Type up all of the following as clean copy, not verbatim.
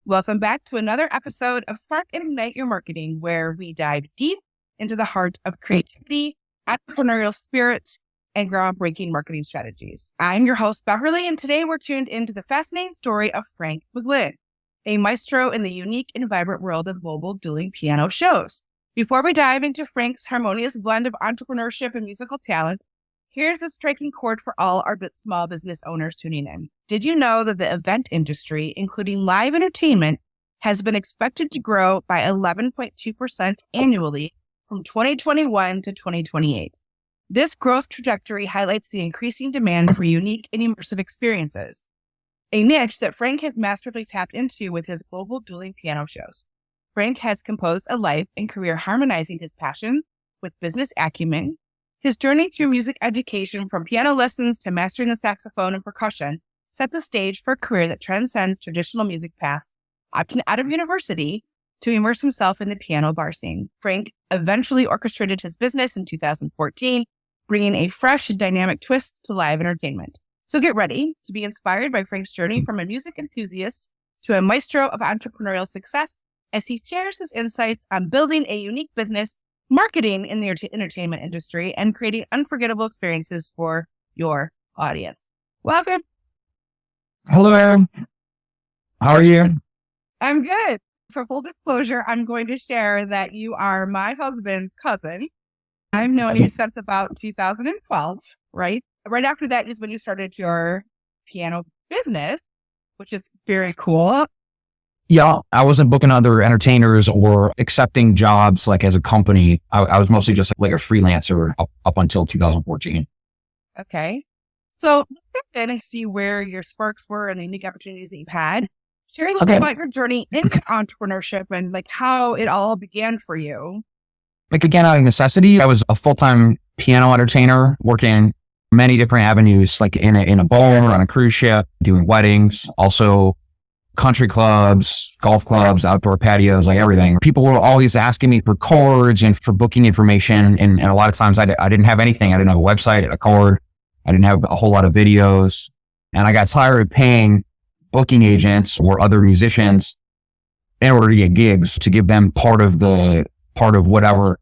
Welcome back to another episode of Spark and Ignite Your Marketing, where we dive deep into the heart of creativity, entrepreneurial spirits, and groundbreaking marketing strategies. I'm your host, Beverly, and today we're tuned into the fascinating story of Frank McGlynn, a maestro in the unique and vibrant world of mobile dueling piano shows. Before we dive into Frank's harmonious blend of entrepreneurship and musical talent, here's a striking chord for all our small business owners tuning in. Did you know that the event industry, including live entertainment, has been expected to grow by 11.2% annually from 2021 to 2028? This growth trajectory highlights the increasing demand for unique and immersive experiences, a niche that Frank has masterfully tapped into with his global dueling piano shows. Frank has composed a life and career harmonizing his passion with business acumen. His journey through music education, from piano lessons to mastering the saxophone and percussion, set the stage for a career that transcends traditional music paths, opting out of university to immerse himself in the piano bar scene. Frank eventually orchestrated his business in 2014, bringing a fresh and dynamic twist to live entertainment. So get ready to be inspired by Frank's journey from a music enthusiast to a maestro of entrepreneurial success as he shares his insights on building a unique business, marketing in the entertainment industry, and creating unforgettable experiences for your audience. Welcome. Hello, Aaron. How are you? I'm good. For full disclosure, I'm going to share that you are my husband's cousin. I've known you since about 2012, right? Right after that is when you started your piano business, which is very cool. Yeah, I wasn't booking other entertainers or accepting jobs like as a company. I was mostly just like a freelancer up until 2014. Okay. So let's get in and see where your sparks were and the unique opportunities that you've had. Share a little bit about your journey into entrepreneurship and like how it all began for you. Like, again, out of necessity, I was a full-time piano entertainer working many different avenues, like in a bar, on a cruise ship, doing weddings, also country clubs, golf clubs, outdoor patios, like everything. People were always asking me for cards and for booking information. And a lot of times I didn't have anything. I didn't have a website, a card. I didn't have a whole lot of videos. And I got tired of paying booking agents or other musicians in order to get gigs, to give them part of whatever.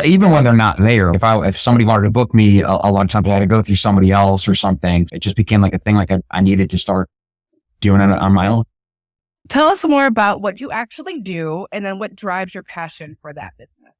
Even when they're not there. If somebody wanted to book me, a lot of times I had to go through somebody else or something. It just became like a thing, like I needed to start doing it on my own. Tell us more about what you actually do and then what drives your passion for that business.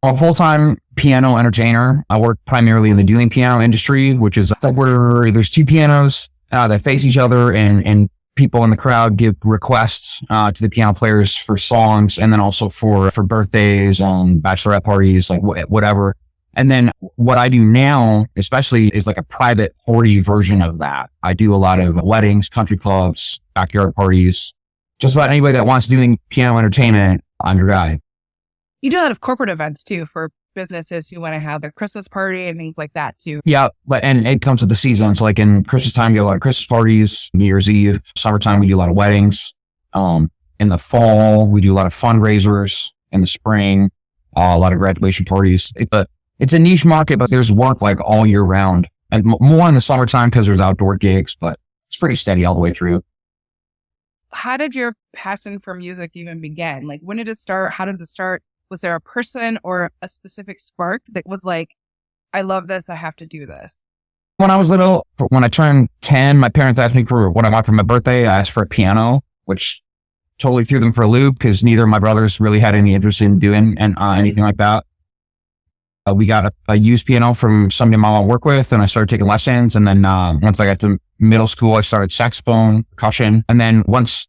I'm a full-time piano entertainer. I work primarily in the dueling piano industry, which is where there's two pianos that face each other, and people in the crowd give requests to the piano players for songs, and then also for birthdays and bachelorette parties, like whatever. And then what I do now, especially, is like a private party version of that. I do a lot of weddings, country clubs, backyard parties. Just about anybody that wants doing piano entertainment, I'm your guy. You do a lot of corporate events too for businesses who want to have their Christmas party and things like that too. Yeah, and it comes with the seasons. Like in Christmas time, you get a lot of Christmas parties. New Year's Eve, summertime, we do a lot of weddings. In the fall, we do a lot of fundraisers. In the spring, a lot of graduation parties. It's a niche market, but there's work like all year round, and more in the summertime because there's outdoor gigs. But it's pretty steady all the way through. How did your passion for music even begin? Like, when did it start? How did it start? Was there a person or a specific spark that was like, I love this, I have to do this? When I was little, when I turned 10, my parents asked me for what I want for my birthday. I asked for a piano, which totally threw them for a loop because neither of my brothers really had any interest in doing anything like that. We got a used piano from somebody my mom worked with, and I started taking lessons. And then once I got to middle school, I started saxophone, percussion. And then once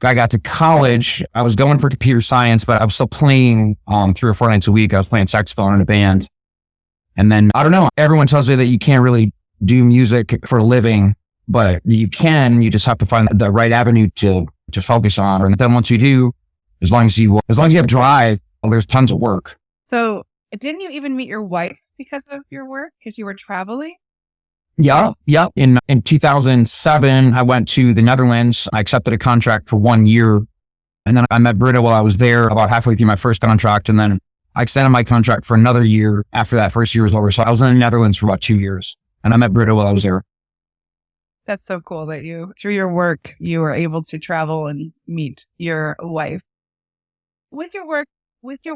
I got to college, I was going for computer science, but I was still playing 3 or 4 nights a week. I was playing saxophone in a band. And then, I don't know, everyone tells me that you can't really do music for a living, but you can. You just have to find the right avenue to focus on. And then once you do, as long as you have drive, well, there's tons of work. So didn't you even meet your wife because of your work? Because you were traveling? Yeah. In 2007, I went to the Netherlands. I accepted a contract for 1 year. And then I met Britta while I was there, about halfway through my first contract. And then I extended my contract for another year after that first year was over. So I was in the Netherlands for about 2 years. And I met Britta while I was there. That's so cool that through your work, you were able to travel and meet your wife. With your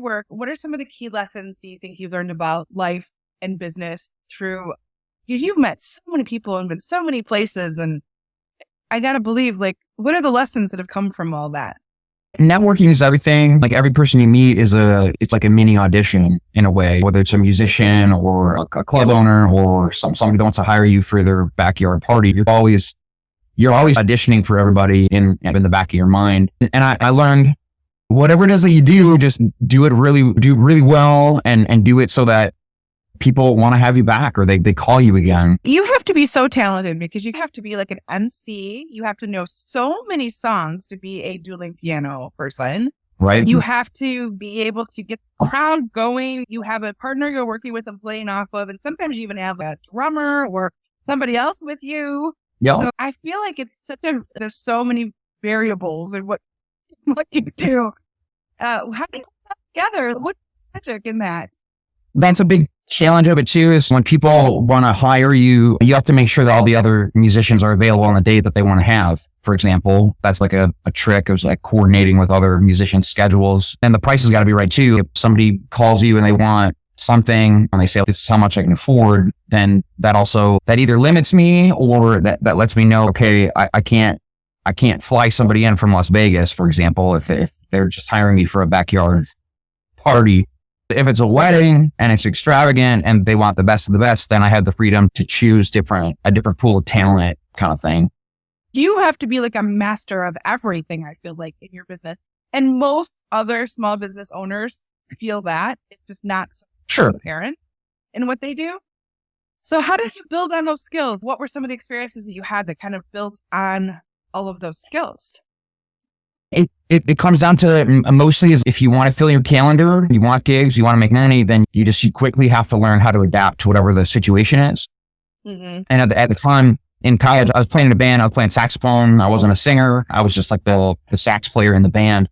work, what are some of the key lessons do you think you've learned about life and business through, because you've met so many people and been so many places, and I got to believe, like, what are the lessons that have come from all that? Networking is everything. Like every person you meet it's like a mini audition in a way, whether it's a musician or a club owner or somebody that wants to hire you for their backyard party. You're always auditioning for everybody in the back of your mind. And I learned whatever it is that you do, just do really well and do it so that people want to have you back or they call you again. You have to be so talented because you have to be like an MC. You have to know so many songs to be a dueling piano person. Right. You have to be able to get the crowd going. You have a partner you're working with and playing off of. And sometimes you even have a drummer or somebody else with you. Yeah. So I feel like there's so many variables in what you do. How do you put that together? What's magic in that? That's a big challenge of it too, is when people want to hire you, you have to make sure that all the other musicians are available on the date that they want to have. For example, that's like a trick. It was like coordinating with other musicians' schedules. And the price has got to be right too. If somebody calls you and they want something and they say, this is how much I can afford, then that either limits me or that lets me know, okay, I can't fly somebody in from Las Vegas, for example, if they're just hiring me for a backyard party. If it's a wedding and it's extravagant and they want the best of the best, then I have the freedom to choose a different pool of talent kind of thing. You have to be like a master of everything, I feel like, in your business. And most other small business owners feel that. It's just not so apparent in what they do. So how did you build on those skills? What were some of the experiences that you had that kind of built on all of those skills? It comes down to mostly is if you want to fill your calendar, you want gigs, you want to make money, then you quickly have to learn how to adapt to whatever the situation is. Mm-hmm. And at the time in college, I was playing in a band. I was playing saxophone. I wasn't a singer. I was just like the sax player in the band.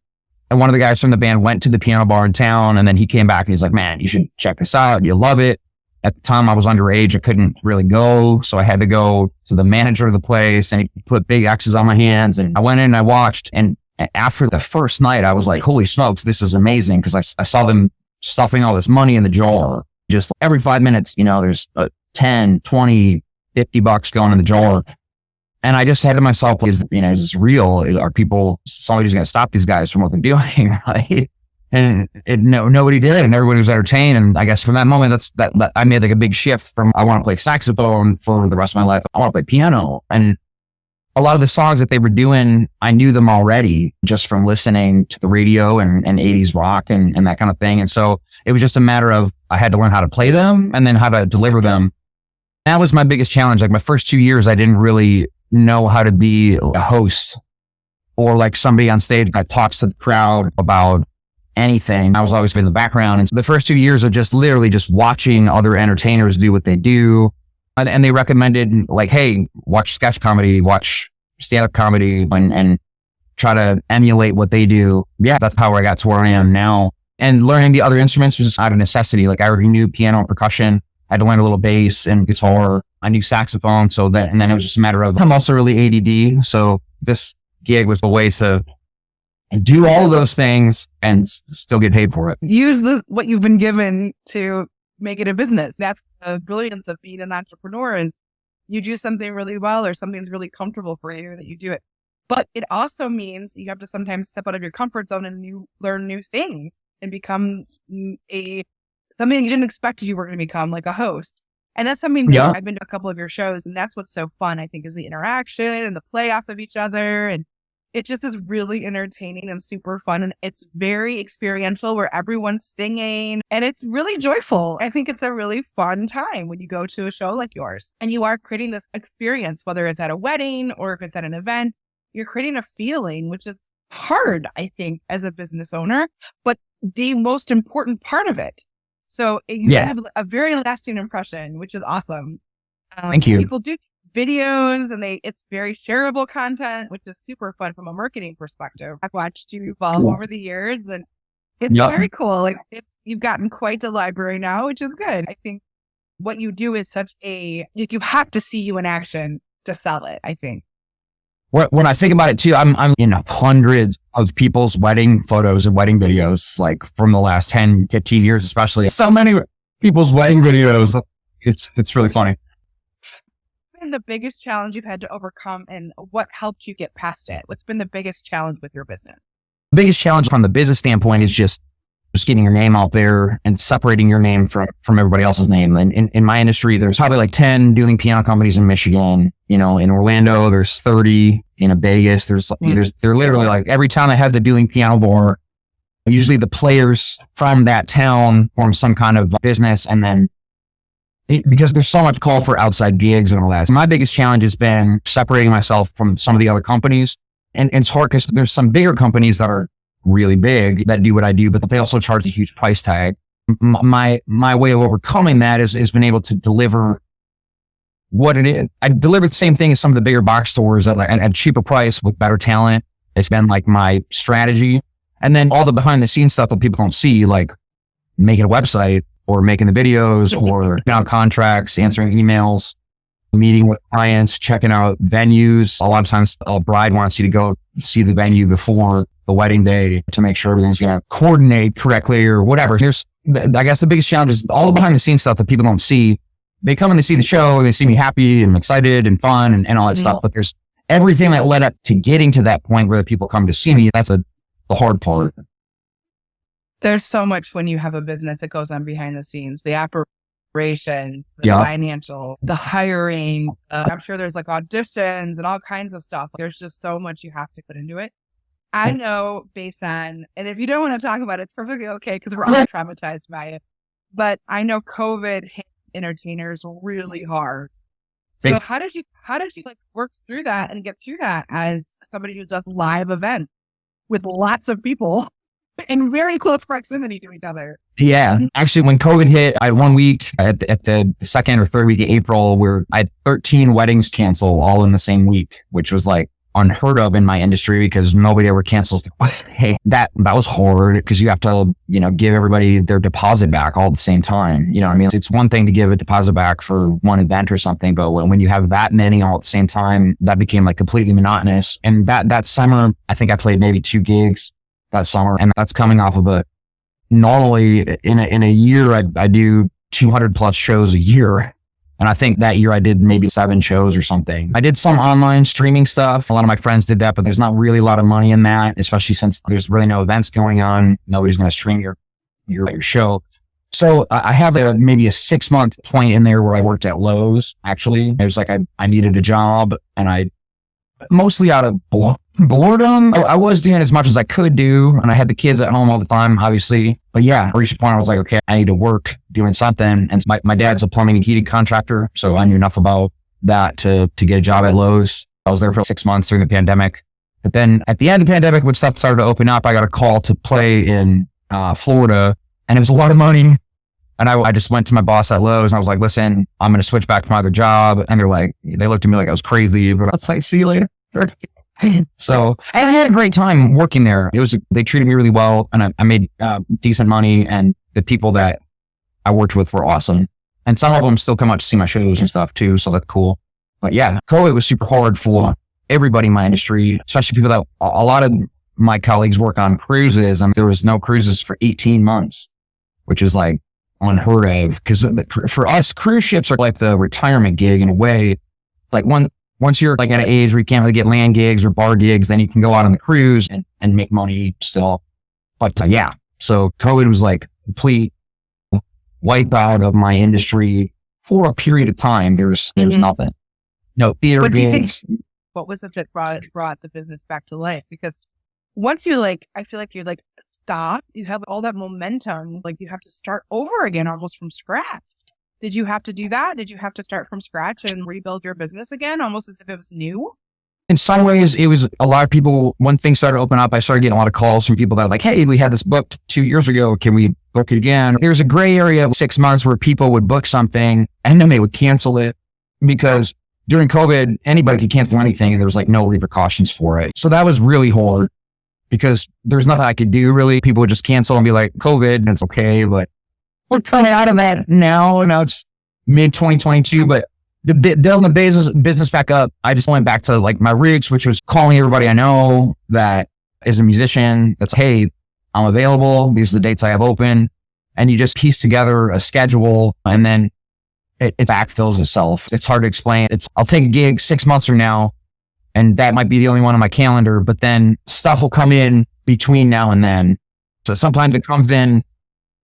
And one of the guys from the band went to the piano bar in town, and then he came back and he's like, man, you should check this out. You'll love it. At the time I was underage. I couldn't really go. So I had to go to the manager of the place, and he put big X's on my hands, and I went in and I watched, and after the first night, I was like, holy smokes, this is amazing. Because I saw them stuffing all this money in the jar. Just every 5 minutes, there's 10, 20, $50 going in the jar. And I just said to myself, is this real? Are somebody's going to stop these guys from what they're doing, right? And nobody did, and everybody was entertained. And I guess from that moment, that I made like a big shift from I want to play saxophone for the rest of my life. I want to play piano. And a lot of the songs that they were doing, I knew them already just from listening to the radio and 80s rock and that kind of thing. And so it was just a matter of I had to learn how to play them and then how to deliver them. That was my biggest challenge. Like my first 2 years, I didn't really know how to be a host or like somebody on stage that talks to the crowd about anything. I was always in the background. And so the first 2 years of just literally just watching other entertainers do what they do. And they recommended like, hey, watch sketch comedy, watch stand-up comedy and try to emulate what they do. Yeah, that's how I got to where I am now. And learning the other instruments was just out of necessity. Like I already knew piano and percussion. I had to learn a little bass and guitar. I knew saxophone. And then it was just a matter of, I'm also really ADD. So this gig was a way to do all of those things and still get paid for it. Use what you've been given to make it a business. That's the brilliance of being an entrepreneur, is you do something really well or something's really comfortable for you that you do it. But it also means you have to sometimes step out of your comfort zone and you learn new things and become something you didn't expect you were going to become, like a host. And that's something that I've been to a couple of your shows, and that's what's so fun, I think, is the interaction and the play off of each other. And it just is really entertaining and super fun. And it's very experiential where everyone's singing and it's really joyful. I think it's a really fun time when you go to a show like yours and you are creating this experience, whether it's at a wedding or if it's at an event, you're creating a feeling, which is hard, I think, as a business owner, but the most important part of it. So you have a very lasting impression, which is awesome. Thank you. People do videos and it's very shareable content, which is super fun from a marketing perspective. I've watched you evolve over the years and it's very cool. Like you've gotten quite the library now, which is good. I think what you do is you have to see you in action to sell it, I think. When I think about it too, I'm in hundreds of people's wedding photos and wedding videos, like from the last 10, 15 years, especially. So many people's wedding videos. It's really funny. What's been the biggest challenge you've had to overcome, and what helped you get past it? What's been the biggest challenge with your business? The biggest challenge from the business standpoint is just getting your name out there and separating your name from everybody else's name. And in my industry, there's probably like 10 dueling piano companies in Michigan. In Orlando, there's 30. In Vegas, they're literally like every time I have the dueling piano bar, usually the players from that town form some kind of business. And then because there's so much call for outside gigs and all that. My biggest challenge has been separating myself from some of the other companies. And it's hard because there's some bigger companies that are really big that do what I do, but they also charge a huge price tag. My way of overcoming that is been able to deliver what it is. I deliver the same thing as some of the bigger box stores at a cheaper price with better talent. It's been like my strategy. And then all the behind the scenes stuff that people don't see, like making a website or making the videos or contracts, answering emails, meeting with clients, checking out venues. A lot of times a bride wants you to go see the venue before the wedding day to make sure everything's going to coordinate correctly or whatever. I guess the biggest challenge is all the behind the scenes stuff that people don't see. They come and they see the show and they see me happy and excited and fun and all that stuff. But there's everything that led up to getting to that point where the people come to see me. That's the hard part. There's so much when you have a business that goes on behind the scenes, the operation, the financial, the hiring. I'm sure there's like auditions and all kinds of stuff. There's just so much you have to put into it. I know based on, and if you don't want to talk about it, it's perfectly okay because we're all traumatized by it. But I know COVID hit entertainers really hard. So how did you like work through that and get through that as somebody who does live events with lots of people in very close proximity to each other? Yeah. Actually, when COVID hit, I had 1 week at the second or third week of April where I had 13 weddings cancel all in the same week, which was like unheard of in my industry because nobody ever cancels. Hey, that was hard because you have to, give everybody their deposit back all at the same time. You know what I mean? It's one thing to give a deposit back for one event or something, but when you have that many all at the same time, that became like completely monotonous. And that summer, I think I played maybe 2 gigs that summer, and that's coming off of normally in a year, I do 200 plus shows a year. And I think that year I did maybe 7 shows or something. I did some online streaming stuff. A lot of my friends did that, but there's not really a lot of money in that, especially since there's really no events going on. Nobody's going to stream your show. So I have maybe a 6-month point in there where I worked at Lowe's. Actually, it was like I needed a job, and I mostly out of boredom. I was doing as much as I could do, and I had the kids at home all the time, obviously. But yeah, I reached a point I was like, okay, I need to work doing something. And my dad's a plumbing and heating contractor, so I knew enough about that to get a job at Lowe's. I was there for 6 months during the pandemic. But then at the end of the pandemic, when stuff started to open up, I got a call to play in Florida, and it was a lot of money. And I just went to my boss at Lowe's and I was like, listen, I'm going to switch back to my other job. And they looked at me like I was crazy, but I was like, see you later. So, and I had a great time working there. They treated me really well, and I made decent money, and the people that I worked with were awesome. And some of them still come out to see my shows and stuff too. So that's cool. But yeah, COVID was super hard for everybody in my industry, especially people that a lot of my colleagues work on cruises. And there was no cruises for 18 months, which is like unheard of, because for us, cruise ships are like the retirement gig in a way. Like once you're like at an age where you can't really get land gigs or bar gigs, then you can go out on the cruise and make money still. But yeah, so COVID was like complete wipe out of my industry for a period of time. There was nothing. No theater gigs. What was it that brought the business back to life? Because once you I feel like you're stop, you have all that momentum, like you have to start over again almost from scratch. Did you have to do that? Did you have to start from scratch and rebuild your business again, almost as if it was new? In some ways, it was a lot of people. When things started to open up, I started getting a lot of calls from people that were like, hey, we had this booked 2 years ago. Can we book it again? There's a gray area of 6 months where people would book something and then they would cancel it, because during COVID, anybody could cancel anything and there was like no repercussions for it. So that was really hard because there's nothing I could do really. People would just cancel and be like, COVID, and it's okay. But we're coming out of that now. Now it's mid 2022, but building the business back up, I just went back to like my roots, which was calling everybody I know that is a musician. That's, hey, I'm available. These are the dates I have open. And you just piece together a schedule, and then it backfills itself. It's hard to explain. I'll take a gig 6 months from now, and that might be the only one on my calendar, but then stuff will come in between now and then. So sometimes it comes in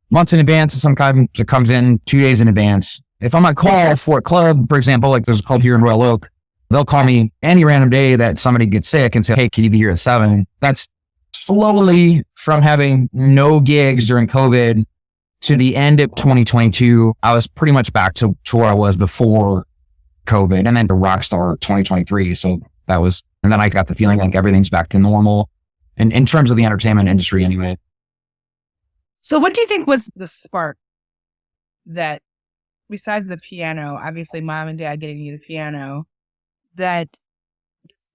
months in advance, and sometimes it comes in 2 days in advance. If I'm on call for a club, for example, like there's a club here in Royal Oak, they'll call me any random day that somebody gets sick and say, hey, can you be here at 7? That's slowly from having no gigs during COVID to the end of 2022. I was pretty much back to where I was before COVID, and then to Rockstar 2023. So that was, and then I got the feeling like everything's back to normal in terms of the entertainment industry anyway. So what do you think was the spark that, besides the piano, obviously mom and dad getting you the piano, that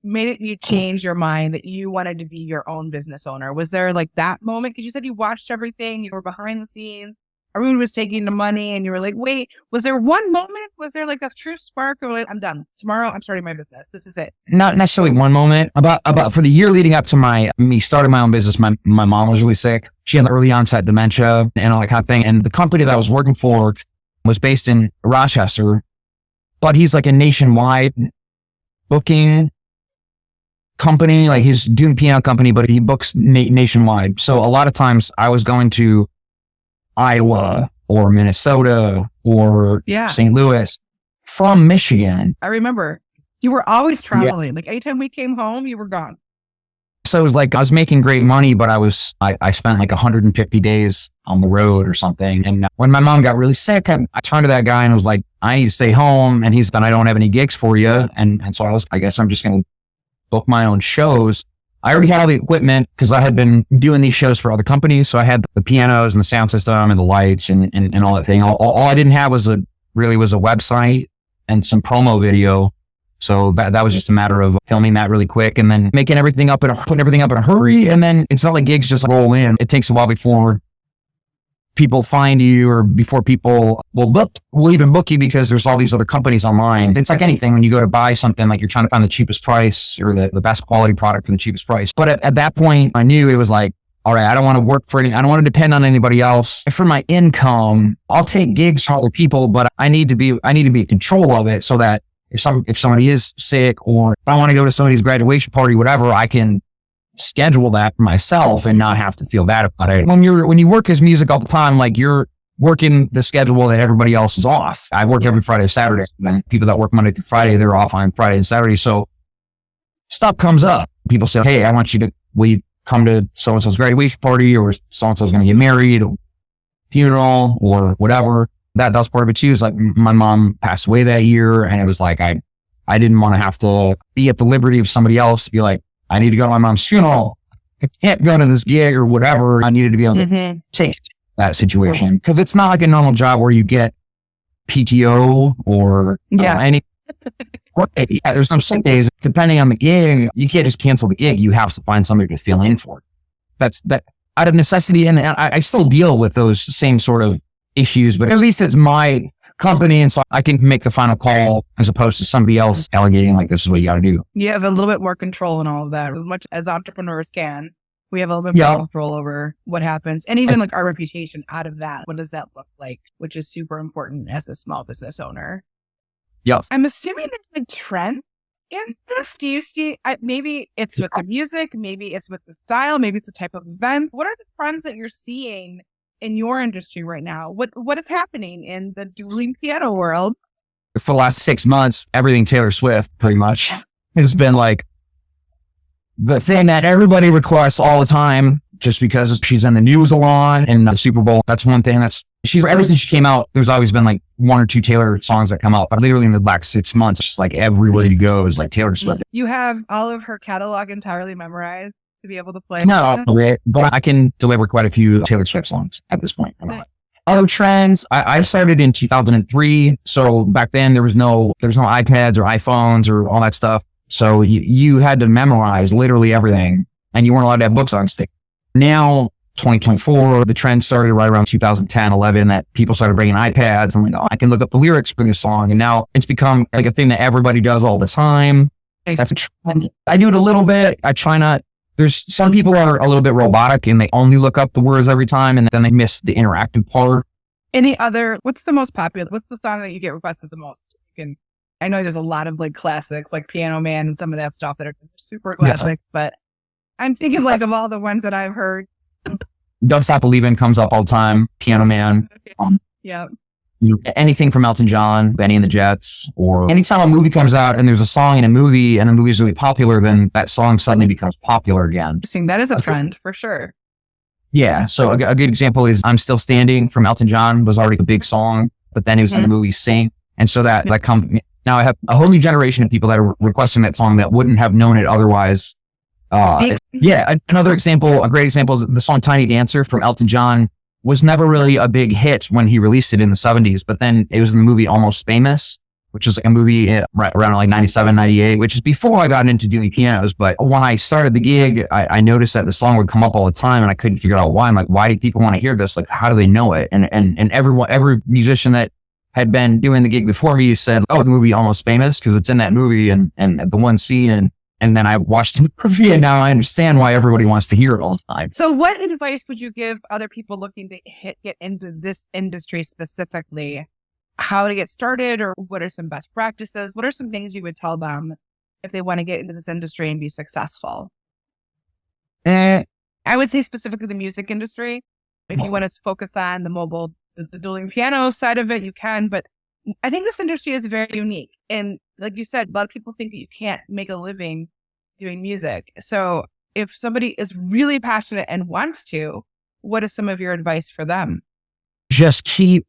made you change your mind that you wanted to be your own business owner? Was there like that moment? Because you said you watched everything, you were behind the scenes, everyone was taking the money, and you were like, wait, was there one moment? Was there like a true spark? Or like, I'm done. Tomorrow I'm starting my business. This is it. Not necessarily one moment. About for the year leading up to me starting my own business, my mom was really sick. She had early onset dementia and all that kind of thing. And the company that I was working for was based in Rochester, but he's like a nationwide booking company. Like he's doing a piano company, but he books nationwide. So a lot of times I was going to Iowa or Minnesota or St. Louis from Michigan. I remember you were always traveling. Yeah. Like anytime we came home, you were gone. So it was like I was making great money, but I spent like 150 days on the road or something. And when my mom got really sick, I turned to that guy and was like, I need to stay home. And he's done, I don't have any gigs for you. And so I guess I'm just going to book my own shows. I already had all the equipment because I had been doing these shows for other companies. So I had the pianos and the sound system and the lights and all that thing. All I didn't have was a website and some promo video. So that was just a matter of filming that really quick and then putting everything up in a hurry. And then it's not like gigs just roll in. It takes a while before people find you or before people will even book you because there's all these other companies online. It's like anything when you go to buy something, like you're trying to find the cheapest price or the best quality product for the cheapest price. But at that point, I knew it was like, all right, I don't want to work for I don't want to depend on anybody else. For my income, I'll take gigs for other people, but I need to be in control of it so that if somebody is sick or if I want to go to somebody's graduation party, whatever, I can schedule that for myself and not have to feel bad about it. When you work as music all the time, like you're working the schedule that everybody else is off. I work every Friday and Saturday. And people that work Monday through Friday, they're off on Friday and Saturday. So stuff comes up. People say, hey, I want you to, will you come to so-and-so's graduation party, or so-and-so's going to get married, or funeral, or whatever. That's part of it too. Is like my mom passed away that year, and it was like I didn't want to have to be at the liberty of somebody else to be like, I need to go to my mom's funeral. I can't go to this gig or whatever. I needed to be able to take that situation because it's not like a normal job where you get PTO or any. There's some sick days. Depending on the gig, you can't just cancel the gig. You have to find somebody to fill in for it. That's out of necessity, and I still deal with those same sort of issues, but at least it's my company, and so I can make the final call as opposed to somebody else delegating like, this is what you got to do. You have a little bit more control in all of that. As much as entrepreneurs can, we have a little bit more control over what happens, and even like our reputation out of that. What does that look like? Which is super important as a small business owner. Yes. I'm assuming there's a trend in this. Do you see, maybe it's with the music, maybe it's with the style, maybe it's the type of events. What are the trends that you're seeing in your industry right now? What is happening in the dueling piano world? For the last 6 months, everything Taylor Swift pretty much has been like the thing that everybody requests all the time, just because she's in the news a lot and the Super Bowl. That's one thing ever since she came out, there's always been like 1 or 2 Taylor songs that come out. But literally in the last 6 months, it's just like everywhere you go is like Taylor Swift. You have all of her catalog entirely memorized to be able to play? No, but I can deliver quite a few Taylor Swift songs at this point. Other trends, I started in 2003. So back then there was no iPads or iPhones or all that stuff. So you had to memorize literally everything, and you weren't allowed to have books on stick. Now 2024, the trend started right around 2010, 11, that people started bringing iPads and like, oh, I can look up the lyrics for this song. And now it's become like a thing that everybody does all the time. That's a trend. I do it a little bit. I try not. There's some people are a little bit robotic and they only look up the words every time and then they miss the interactive part. Any other, what's the most popular? What's the song that you get requested the most? I know there's a lot of like classics like Piano Man and some of that stuff that are super classics, but I'm thinking like of all the ones that I've heard. Don't Stop Believin' comes up all the time. Piano Man. Yeah. Anything from Elton John, Benny and the Jets, or anytime a movie comes out and there's a song in a movie and the movie is really popular, then that song suddenly becomes popular again. That is a trend for sure. Yeah. So a good example is I'm Still Standing from Elton John was already a big song, but then it was in the movie Sing. And so that comes, now I have a whole new generation of people that are requesting that song that wouldn't have known it otherwise. Another example, a great example is the song Tiny Dancer from Elton John was never really a big hit when he released it in the 70s, but then it was in the movie Almost Famous, which is like a movie right around like 97, 98, which is before I got into doing pianos. But when I started the gig, I noticed that the song would come up all the time and I couldn't figure out why. I'm like, why do people want to hear this? Like, how do they know it? And every musician that had been doing the gig before me said, oh, the movie Almost Famous, because it's in that movie and the one scene. And then I watched the movie and now I understand why everybody wants to hear it all the time. So what advice would you give other people looking to get into this industry specifically? How to get started, or what are some best practices? What are some things you would tell them if they want to get into this industry and be successful? I would say specifically the music industry. If you want to focus on the dueling piano side of it, you can. But I think this industry is very unique. And like you said, a lot of people think that you can't make a living doing music. So if somebody is really passionate and wants to, what is some of your advice for them? Just keep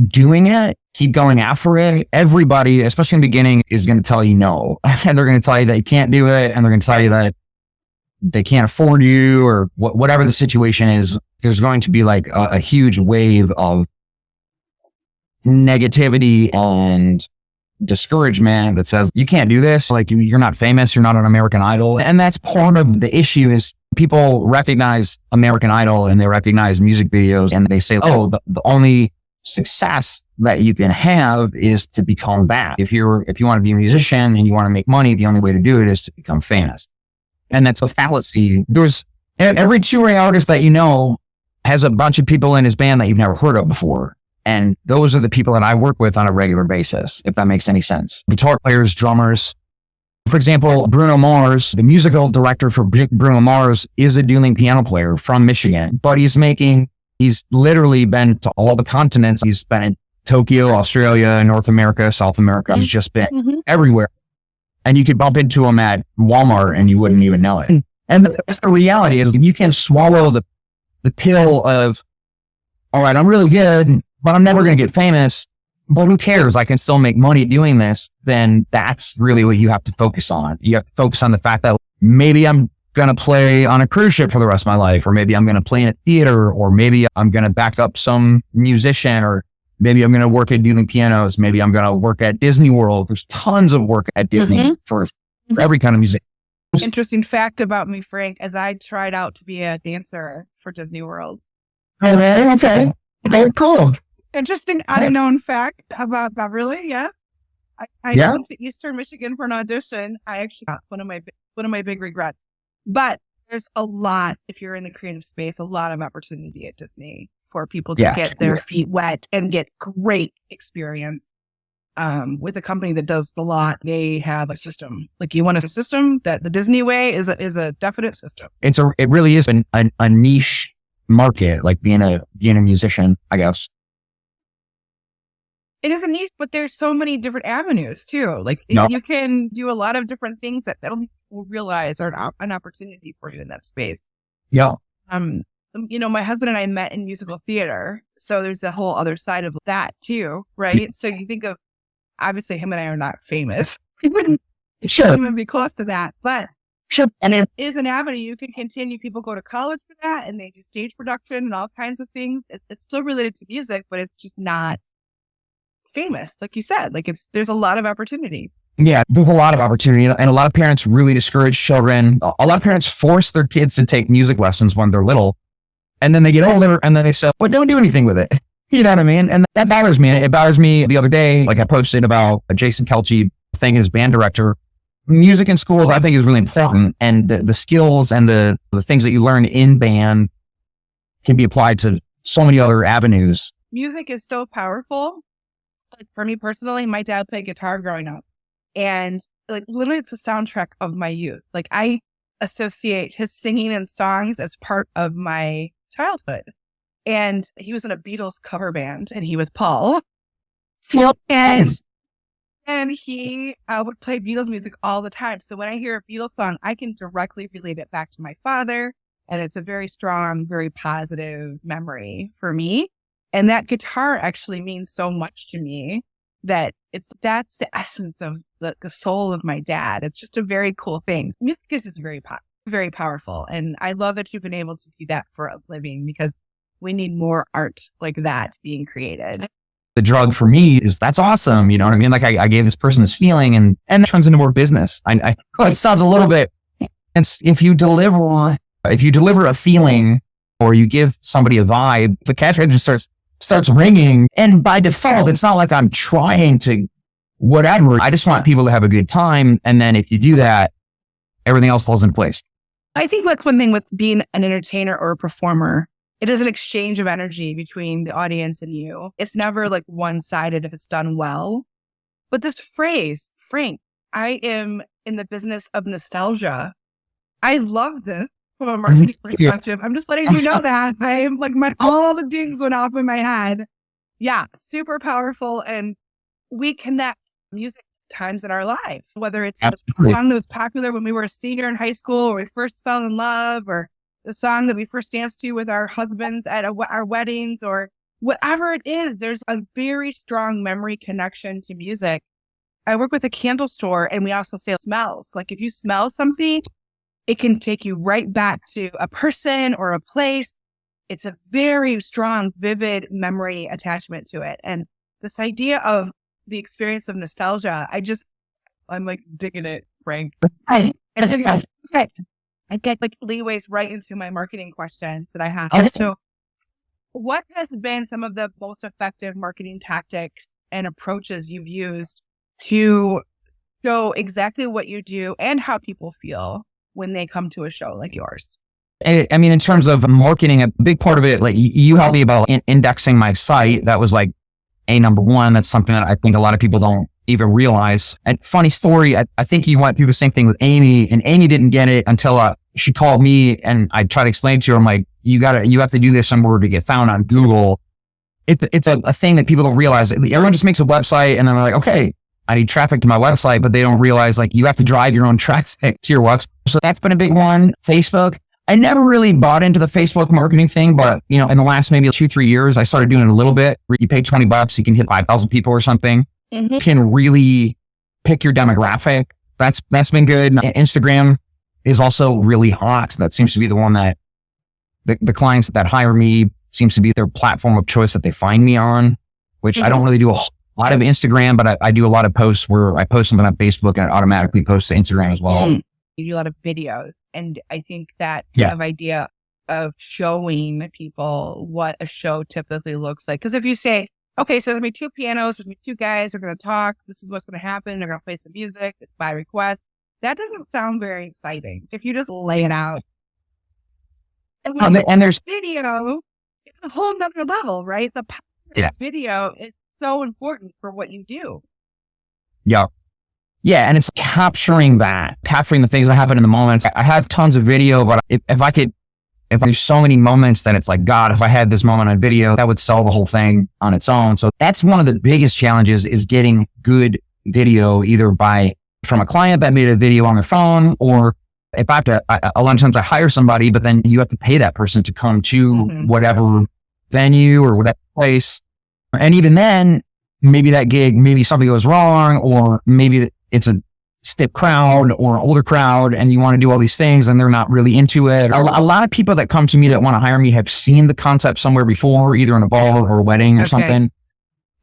doing it, keep going after it. Everybody, especially in the beginning, is going to tell you no. And they're going to tell you that you can't do it. And they're going to tell you that they can't afford you, or whatever the situation is. There's going to be like a huge wave of negativity and discouragement that says you can't do this, like you're not famous, you're not an American Idol. And that's part of the issue is people recognize American Idol and they recognize music videos and they say, oh, the only success that you can have is to become that. If you want to be a musician and you want to make money, the only way to do it is to become famous. And that's a fallacy. There's every two-way artist that you know has a bunch of people in his band that you've never heard of before. And those are the people that I work with on a regular basis, if that makes any sense. Guitar players, drummers. For example, Bruno Mars, the musical director for Bruno Mars, is a dueling piano player from Michigan, but he's literally been to all the continents. He's been in Tokyo, Australia, North America, South America. He's just been everywhere. And you could bump into him at Walmart and you wouldn't even know it. And that's the reality is you can swallow the pill of, all right, I'm really good, but I'm never going to get famous, but who cares? I can still make money doing this. Then that's really what you have to focus on. You have to focus on the fact that maybe I'm going to play on a cruise ship for the rest of my life, or maybe I'm going to play in a theater, or maybe I'm going to back up some musician, or maybe I'm going to work at dueling pianos. Maybe I'm going to work at Disney World. There's tons of work at Disney for every kind of music. Interesting fact about me, Frank, as I tried out to be a dancer for Disney World. Okay. Very cool. Interesting unknown fact about Beverly. Yes. I went to Eastern Michigan for an audition. I actually got one of my big regrets. But there's a lot, if you're in the creative space, a lot of opportunity at Disney for people to get their feet wet and get great experience. With a company that does a lot, they have a system. Like you want a system that the Disney way is a definite system. It really is a niche market, like being a musician, I guess. It is a niche, but there's so many different avenues too. Like you can do a lot of different things that people will realize are an opportunity for you in that space. Yeah. My husband and I met in musical theater. So there's the whole other side of that too, right? So you think of, obviously him and I are not famous. We wouldn't even be close to that, but and it is an avenue you can continue. People go to college for that and they do stage production and all kinds of things. It's still related to music, but it's just not famous. Like you said, there's a lot of opportunity. Yeah, there's a lot of opportunity, and a lot of parents really discourage children. A lot of parents force their kids to take music lessons when they're little, and then they get older, and then they say, "Well, don't do anything with it." You know what I mean? And that bothers me. It bothers me. The other day, like I posted about Jason Kelce thing, his band director. Music in schools, I think, is really important, and the skills and the things that you learn in band can be applied to so many other avenues. Music is so powerful. Like for me personally, my dad played guitar growing up. And like literally it's the soundtrack of my youth. Like I associate his singing and songs as part of my childhood. And he was in a Beatles cover band and he was Paul. And he would play Beatles music all the time. So when I hear a Beatles song, I can directly relate it back to my father. And it's a very strong, very positive memory for me. And that guitar actually means so much to me that that's the essence of the soul of my dad. It's just a very cool thing. Music is just very powerful. And I love that you've been able to do that for a living because we need more art like that being created. The drug for me is that's awesome. You know what I mean? Like I gave this person this feeling and that turns into more business. It sounds a little bit, and if you deliver a feeling or you give somebody a vibe, the cash register starts ringing. And by default, it's not like I'm trying to whatever. I just want people to have a good time. And then if you do that, everything else falls in place. I think that's one thing with being an entertainer or a performer. It is an exchange of energy between the audience and you. It's never like one-sided if it's done well. But this phrase, Frank, I am in the business of nostalgia. I love this from a marketing perspective. I'm just letting you know that. I am like all the dings went off in my head. Yeah, super powerful. And we connect music times in our lives, whether it's a song that was popular when we were a senior in high school or we first fell in love, or the song that we first danced to with our husbands at our weddings, or whatever it is. There's a very strong memory connection to music. I work with a candle store and we also sell smells. Like if you smell something, it can take you right back to a person or a place. It's a very strong, vivid memory attachment to it. And this idea of the experience of nostalgia, I'm like digging it, Frank. I get like leeways right into my marketing questions that I have. Okay. So what has been some of the most effective marketing tactics and approaches you've used to show exactly what you do and how people feel when they come to a show like yours? I mean, in terms of marketing, a big part of it, like you helped me about indexing my site. That was like number one. That's something that I think a lot of people don't even realize. And funny story, I think you went through the same thing with Amy, and Amy didn't get it until she called me and I tried to explain to her, I'm like, you have to do this in order to get found on Google. It's a thing that people don't realize. Everyone just makes a website and then they're like, okay, I need traffic to my website, but they don't realize like you have to drive your own traffic to your website. So that's been a big one. Facebook. I never really bought into the Facebook marketing thing, but in the last maybe 2-3 years, I started doing it a little bit. You pay $20, you can hit 5,000 people or something. Mm-hmm. You can really pick your demographic. That's been good. Instagram is also really hot. That seems to be the one that the clients that hire me seems to be their platform of choice that they find me on, which mm-hmm. I don't really do a lot of Instagram, but I do a lot of posts where I post something on Facebook and it automatically posts to Instagram as well. Mm-hmm. You do a lot of videos. And I think that kind of idea of showing people what a show typically looks like. Because if you say, okay, so there's going to be 2 pianos, there's going to be 2 guys, they're going to talk, this is what's going to happen, they're going to play some music by request. That doesn't sound very exciting. If you just lay it out. And there's video, it's a whole nother level, right? The power of video is so important for what you do. Yeah. Yeah, and it's capturing the things that happen in the moments. I have tons of video, but if there's so many moments that it's like, God, if I had this moment on video, that would sell the whole thing on its own. So that's one of the biggest challenges is getting good video, either from a client that made a video on their phone, or if I have to, a lot of times I hire somebody, but then you have to pay that person to come to mm-hmm. whatever venue or whatever place. And even then, maybe that gig, maybe something goes wrong, or maybe it's a stiff crowd or an older crowd and you want to do all these things and they're not really into it. A lot of people that come to me that want to hire me have seen the concept somewhere before, either in a ball or a wedding or something.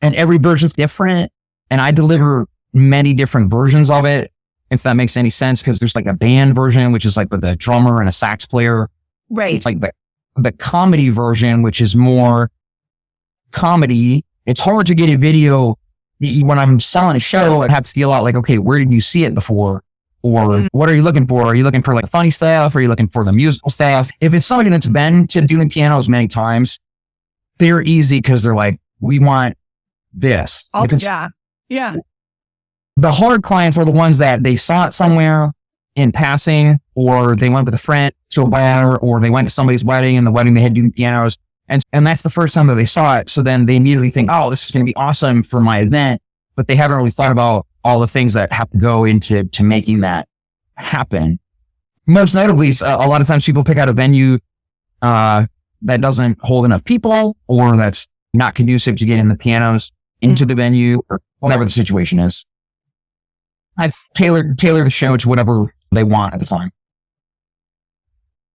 And every version's different. And I deliver many different versions of it, if that makes any sense, because there's like a band version, which is like with a drummer and a sax player. Right. It's like the comedy version, which is more comedy. It's hard to get a video when I'm selling a show. I have to feel out like, okay, where did you see it before? Or what are you looking for? Are you looking for like funny stuff? Are you looking for the musical stuff? If it's somebody that's been to dueling pianos many times, they're easy because they're like, we want this. Yeah. The hard clients are the ones that they saw it somewhere in passing, or they went with a friend to a bar, or they went to somebody's wedding, and the wedding they had dueling pianos. And that's the first time that they saw it. So then they immediately think, oh, this is going to be awesome for my event. But they haven't really thought about all the things that have to go into making that happen. Most notably, a lot of times people pick out a venue that doesn't hold enough people, or that's not conducive to getting the pianos into the venue, or whatever the situation is. I've tailored the show to whatever they want at the time.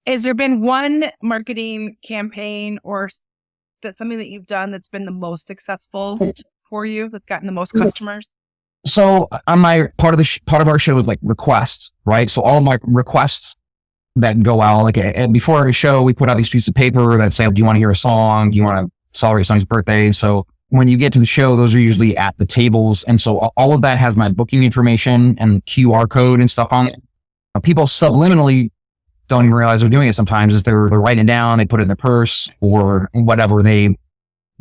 Has there been one marketing campaign or that's something that you've done that's been the most successful for you, that's gotten the most customers? So on my part of our show is like requests, right? So all my requests that go out, like before every show, we put out these pieces of paper that say, do you want to hear a song? Do you want to celebrate somebody's birthday? So when you get to the show, those are usually at the tables. And so all of that has my booking information and QR code and stuff on it. People subliminally don't even realize they're doing it sometimes, is they're writing it down, they put it in their purse or whatever, they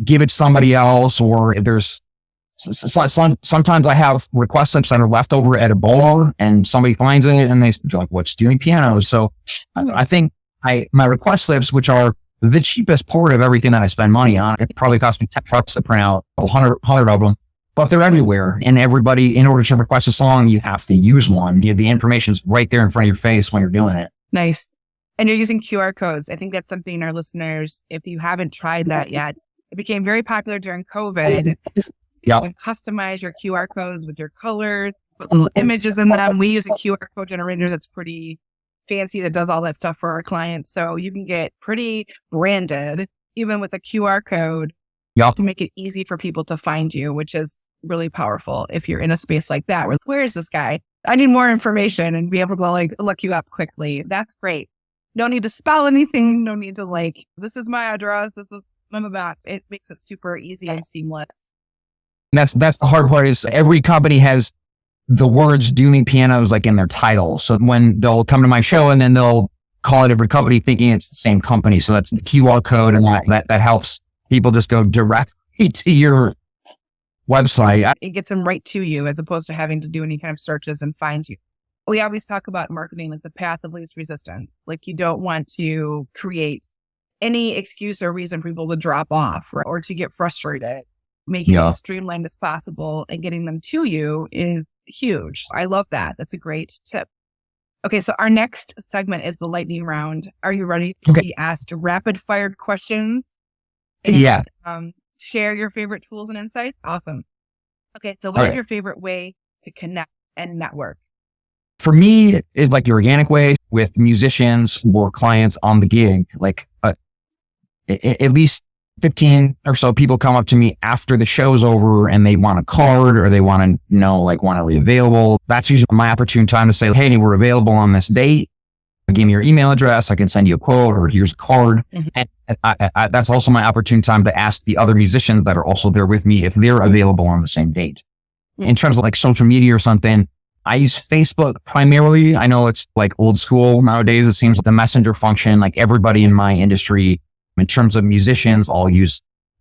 give it to somebody else, or if there's sometimes I have request slips that are left over at a bar and somebody finds it and they're like, what's dueling pianos? So I think my request slips, which are the cheapest part of everything that I spend money on, it probably cost me $10 to print out 100 of them, but they're everywhere. And everybody, in order to request a song, you have to use one. The information's right there in front of your face when you're doing it. Nice. And you're using QR codes. I think that's something our listeners, if you haven't tried that yet, it became very popular during COVID. Yeah. You can customize your QR codes with your colors, put little images in them. We use a QR code generator that's pretty fancy that does all that stuff for our clients. So you can get pretty branded, even with a QR code, to make it easy for people to find you, which is really powerful if you're in a space like that. Where is this guy? I need more information, and be able to like look you up quickly. That's great. No need to spell anything. No need to like, this is my address. This is none of that. It makes it super easy and seamless. That's the hard part, is every company has the words dueling pianos like in their title. So when they'll come to my show and then they'll call it every company thinking it's the same company. So that's the QR code, and that helps people just go directly to your website. It gets them right to you as opposed to having to do any kind of searches and find you. We always talk about marketing like the path of least resistance. Like you don't want to create any excuse or reason for people to drop off or to get frustrated. Making it as streamlined as possible and getting them to you is huge. I love that. That's a great tip. Okay, so our next segment is the lightning round. Are you ready to be asked rapid fire questions? Yeah. Share your favorite tools and insights? Awesome. Okay, so what is your favorite way to connect and network? For me, it's like the organic way with musicians or clients on the gig. Like at least 15 or so people come up to me after the show's over and they want a card, or they want to know, like, when are we available? That's usually my opportune time to say, hey, we're available on this date. Give me your email address. I can send you a quote, or here's a card. And that's also my opportune time to ask the other musicians that are also there with me if they're available on the same date. In terms of like social media or something, I use Facebook primarily. I know it's like old school nowadays. It seems like the messenger function, like everybody in my industry, in terms of musicians, all use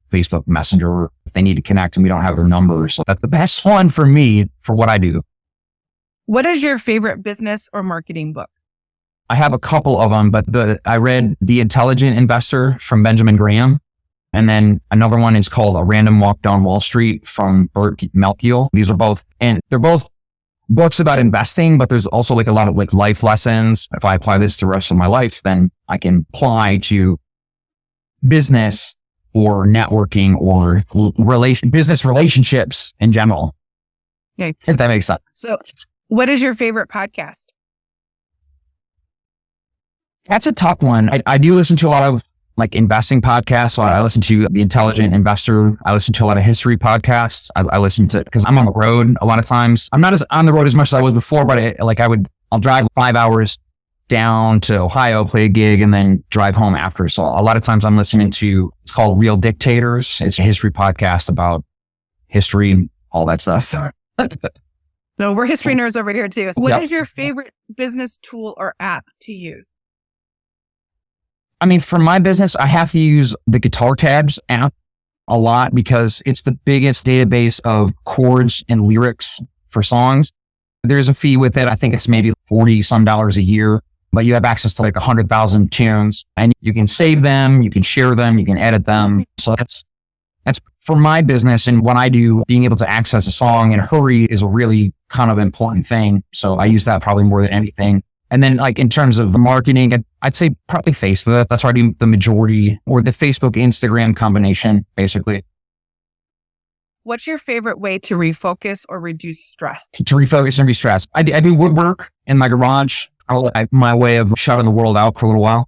Facebook Messenger if they need to connect and we don't have their numbers. So that's the best one for me for what I do. What is your favorite business or marketing book? I have a couple of them, but I read The Intelligent Investor from Benjamin Graham. And then another one is called A Random Walk Down Wall Street from Burt Malkiel. These are both, and they're both books about investing, but there's also like a lot of like life lessons. If I apply this to the rest of my life, then I can apply to business or networking or business relationships in general. Okay. If that makes sense. So what is your favorite podcast? That's a tough one. I do listen to a lot of like investing podcasts. So I listen to The Intelligent Investor. I listen to a lot of history podcasts. I listen to, because I'm on the road a lot of times. I'm not as on the road as much as I was before, but I'll drive 5 hours down to Ohio, play a gig, and then drive home after. So a lot of times I'm listening to, it's called Real Dictators. It's a history podcast about history, all that stuff. So we're history nerds over here too. What is your favorite business tool or app to use? I mean, for my business, I have to use the Guitar Tabs app a lot because it's the biggest database of chords and lyrics for songs. There's a fee with it. I think it's maybe $40 some a year, but you have access to like 100,000 tunes and you can save them, you can share them, you can edit them. So that's for my business. And what I do, being able to access a song in a hurry is a really kind of important thing. So I use that probably more than anything. And then like in terms of marketing, I'd say probably Facebook. That's where I do the majority, or the Facebook, Instagram combination, basically. What's your favorite way to refocus or reduce stress? To refocus and reduce stress. I do woodwork in my garage. My way of shutting the world out for a little while.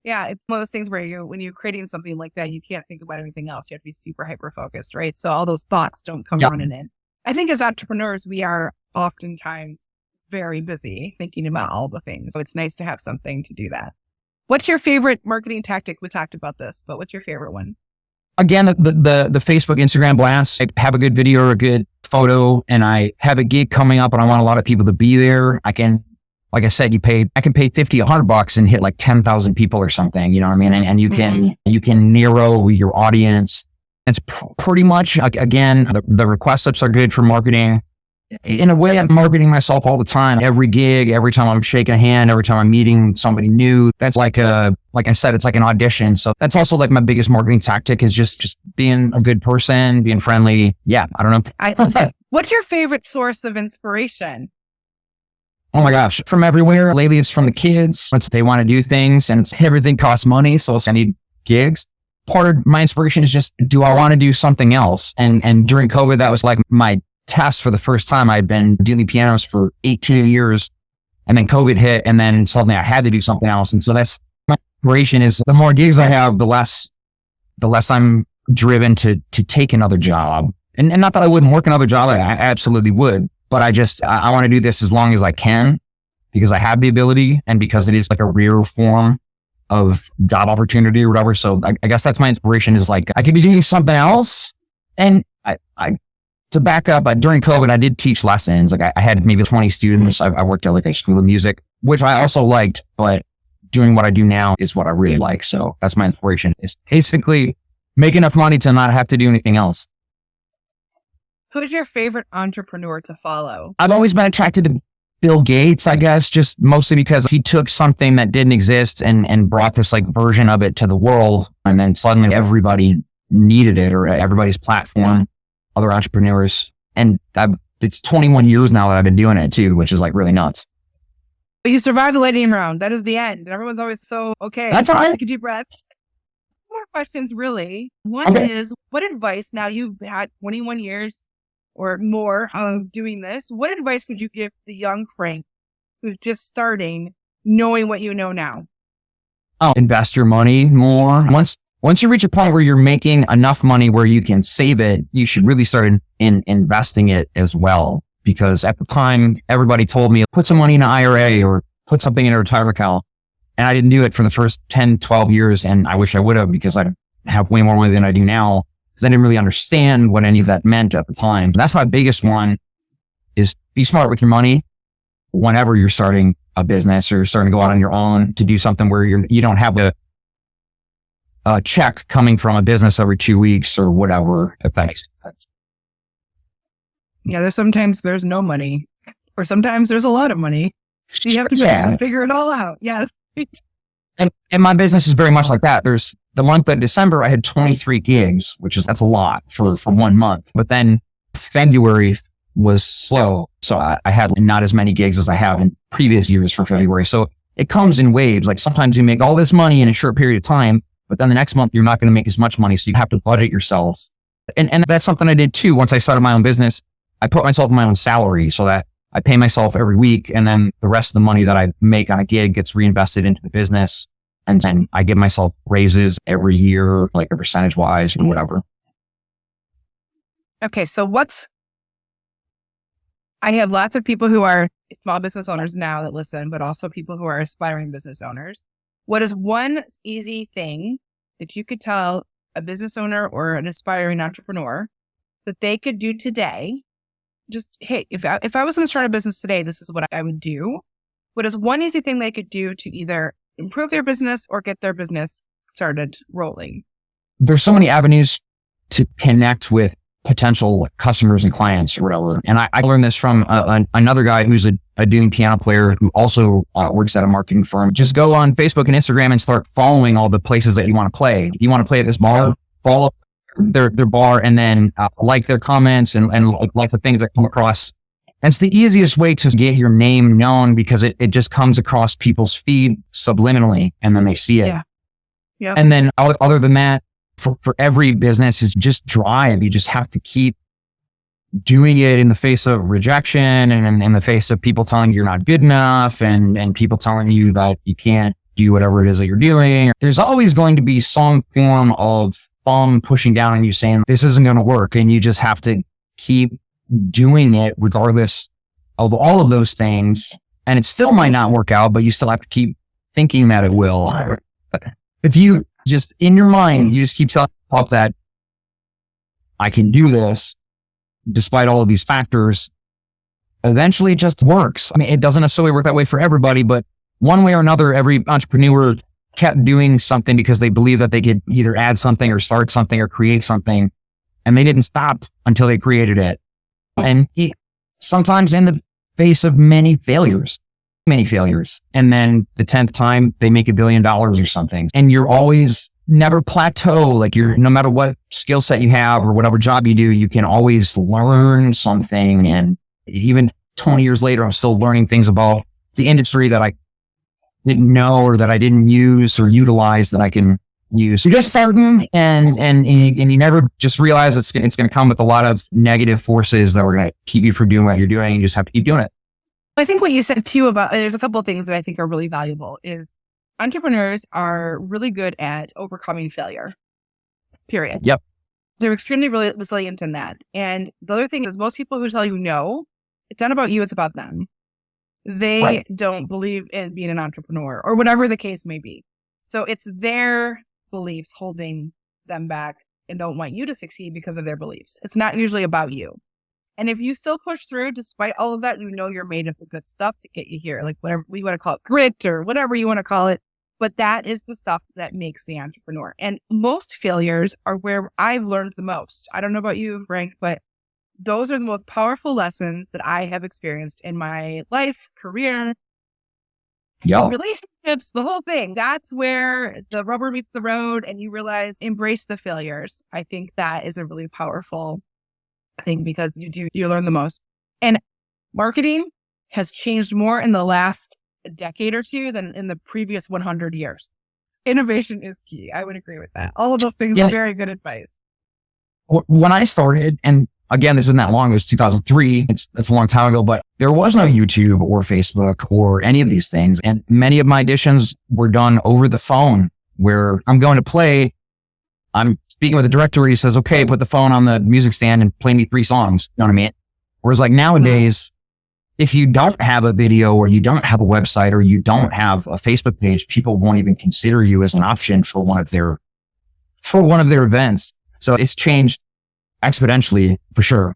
Yeah, it's one of those things where when you're creating something like that, you can't think about anything else. You have to be super hyper-focused, right? So all those thoughts don't come running in. I think as entrepreneurs, we are oftentimes very busy thinking about all the things. So it's nice to have something to do that. What's your favorite marketing tactic? We talked about this, but what's your favorite one? Again, the Facebook, Instagram blasts. I have a good video or a good photo and I have a gig coming up and I want a lot of people to be there. I can, like I said, I can pay $50, $100 and hit like 10,000 people or something, you know what I mean? And you can narrow your audience. It's pretty much, again, the request slips are good for marketing. In a way, I'm marketing myself all the time. Every gig, every time I'm shaking a hand, every time I'm meeting somebody new, that's like I said, it's like an audition. So that's also like my biggest marketing tactic is just being a good person, being friendly. Yeah, I don't know. I love that. What's your favorite source of inspiration? Oh my gosh, from everywhere. Lately, it's from the kids. They want to do things and everything costs money. So I need gigs. Part of my inspiration is just, do I want to do something else? And during COVID, that was like my test for the first time. I'd been doing pianos for 18 years and then COVID hit and then suddenly I had to do something else. And so that's my inspiration is the more gigs I have, the less I'm driven to take another job. And not that I wouldn't work another job. I absolutely would, but I want to do this as long as I can because I have the ability and because it is like a rare form of job opportunity or whatever. So I guess that's my inspiration is like, I could be doing something else. And to back up, during COVID, I did teach lessons. Like I had maybe 20 students. I worked at like a school of music, which I also liked, but doing what I do now is what I really like. So that's my inspiration is basically make enough money to not have to do anything else. Who's your favorite entrepreneur to follow? I've always been attracted to Bill Gates, I guess, just mostly because he took something that didn't exist and brought this like version of it to the world. And then suddenly everybody needed it or everybody's platform. Other entrepreneurs. And it's 21 years now that I've been doing it too, which is like really nuts. But you survived the lightning round. That is the end. Everyone's always so, okay. That's all right. Take a deep breath. More questions, really. One is, what advice, now you've had 21 years or more of doing this, what advice would you give the young Frank who's just starting, knowing what you know now? Invest your money more. Once you reach a point where you're making enough money where you can save it, you should really start in investing it as well. Because at the time, everybody told me, put some money in an IRA or put something in a retirement account. And I didn't do it for the first 10, 12 years. And I wish I would have because I have way more money than I do now because I didn't really understand what any of that meant at the time. That's my biggest one is be smart with your money whenever you're starting a business or starting to go out on your own to do something where you don't have a check coming from a business every 2 weeks or whatever, if that makes sense. Yeah, sometimes there's no money or sometimes there's a lot of money. So you have to figure it all out. Yes. And my business is very much like that. There's the month of December, I had 23 gigs, that's a lot for 1 month. But then February was slow. So I had not as many gigs as I have in previous years for February. So it comes in waves. Like sometimes you make all this money in a short period of time, but then the next month, you're not going to make as much money. So you have to budget yourself. And that's something I did too. Once I started my own business, I put myself in my own salary so that I pay myself every week. And then the rest of the money that I make on a gig gets reinvested into the business. And then I give myself raises every year, like a percentage wise or whatever. Okay. So I have lots of people who are small business owners now that listen, but also people who are aspiring business owners. What is one easy thing that you could tell a business owner or an aspiring entrepreneur that they could do today? Just, hey, if I was going to start a business today, this is what I would do. What is one easy thing they could do to either improve their business or get their business started rolling? There's so many avenues to connect with potential customers and clients or whatever. And I learned this from another guy who's a dueling piano player who also works at a marketing firm. Just go on Facebook and Instagram and start following all the places that you want to play. If you want to play at this bar, follow their bar and then like their comments and like the things that come across. And it's the easiest way to get your name known because it just comes across people's feed subliminally and then they see it. Yeah. And then other than that, for every business is just drive. You just have to keep doing it in the face of rejection and in the face of people telling you you're not good enough and people telling you that you can't do whatever it is that you're doing. There's always going to be some form of thumb pushing down on you saying this isn't going to work. And you just have to keep doing it regardless of all of those things. And it still might not work out, but you still have to keep thinking that it will. If you just in your mind, you just keep telling yourself that I can do this despite all of these factors, eventually it just works. I mean, it doesn't necessarily work that way for everybody, but one way or another, every entrepreneur kept doing something because they believed that they could either add something or start something or create something. And they didn't stop until they created it. And sometimes in the face of many failures. And then the 10th time they make $1 billion or something. And you're always never plateau. Like no matter what skill set you have or whatever job you do, you can always learn something. And even 20 years later, I'm still learning things about the industry that I didn't know or that I didn't use or utilize that I can use. You're just starting and you never just realize it's going to come with a lot of negative forces that are going to keep you from doing what you're doing. You just have to keep doing it. I think what you said too about, there's a couple of things that I think are really valuable is entrepreneurs are really good at overcoming failure, period. Yep. They're extremely really resilient in that. And the other thing is most people who tell you no, it's not about you, it's about them. They don't believe in being an entrepreneur or whatever the case may be. So it's their beliefs holding them back and don't want you to succeed because of their beliefs. It's not usually about you. And if you still push through, despite all of that, you know you're made of the good stuff to get you here, like whatever we want to call it, grit or whatever you want to call it. But that is the stuff that makes the entrepreneur. And most failures are where I've learned the most. I don't know about you, Frank, but those are the most powerful lessons that I have experienced in my life, career, relationships, the whole thing. That's where the rubber meets the road and you realize, embrace the failures. I think that is a really powerful thing because you learn the most. And marketing has changed more in the last decade or two than in the previous 100 years. Innovation is key. I would agree with that. All of those things are very good advice. When I started, and again, this isn't that long, it was 2003. It's a long time ago, but there was no YouTube or Facebook or any of these things. And many of my auditions were done over the phone where I'm going to play. I'm speaking with the director. He says, okay, put the phone on the music stand and play me 3 songs. You know what I mean? Whereas like nowadays, if you don't have a video or you don't have a website or you don't have a Facebook page, people won't even consider you as an option for one of their events. So it's changed exponentially for sure.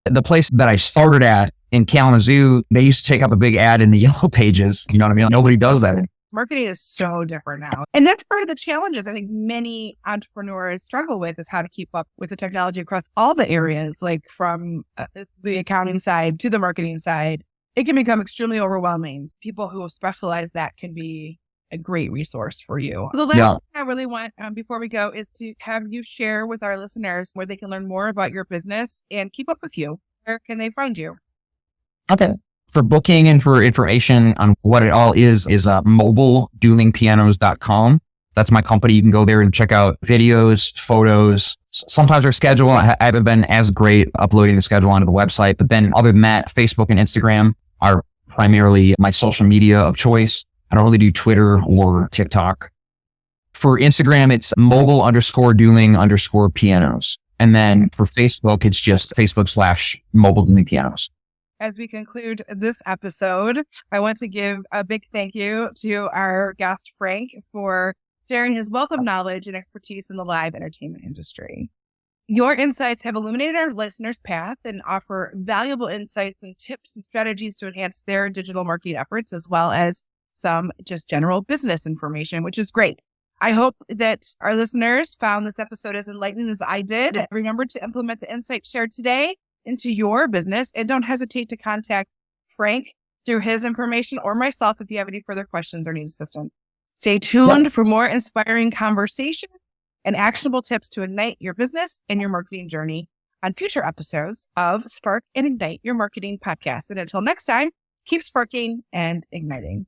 The place that I started at in Kalamazoo, they used to take up a big ad in the yellow pages. You know what I mean? Nobody does that. Marketing is so different now. And that's part of the challenges I think many entrepreneurs struggle with is how to keep up with the technology across all the areas, like from the accounting side to the marketing side. It can become extremely overwhelming. People who specialize that can be a great resource for you. So the last thing I really want before we go is to have you share with our listeners where they can learn more about your business and keep up with you. Where can they find you? Okay. For booking and for information on what it all is mobileduelingpianos.com. That's my company. You can go there and check out videos, photos. Sometimes our schedule, I haven't been as great uploading the schedule onto the website. But then other than that, Facebook and Instagram are primarily my social media of choice. I don't really do Twitter or TikTok. For Instagram, it's mobile_dueling_pianos. And then for Facebook, it's just Facebook/mobile dueling pianos. As we conclude this episode, I want to give a big thank you to our guest, Frank, for sharing his wealth of knowledge and expertise in the live entertainment industry. Your insights have illuminated our listeners' path and offer valuable insights and tips and strategies to enhance their digital marketing efforts, as well as some just general business information, which is great. I hope that our listeners found this episode as enlightening as I did. Remember to implement the insights shared today into your business, and don't hesitate to contact Frank through his information or myself if you have any further questions or need assistance. Stay tuned for more inspiring conversation and actionable tips to ignite your business and your marketing journey on future episodes of Spark and Ignite Your Marketing podcast. And until next time, keep sparking and igniting.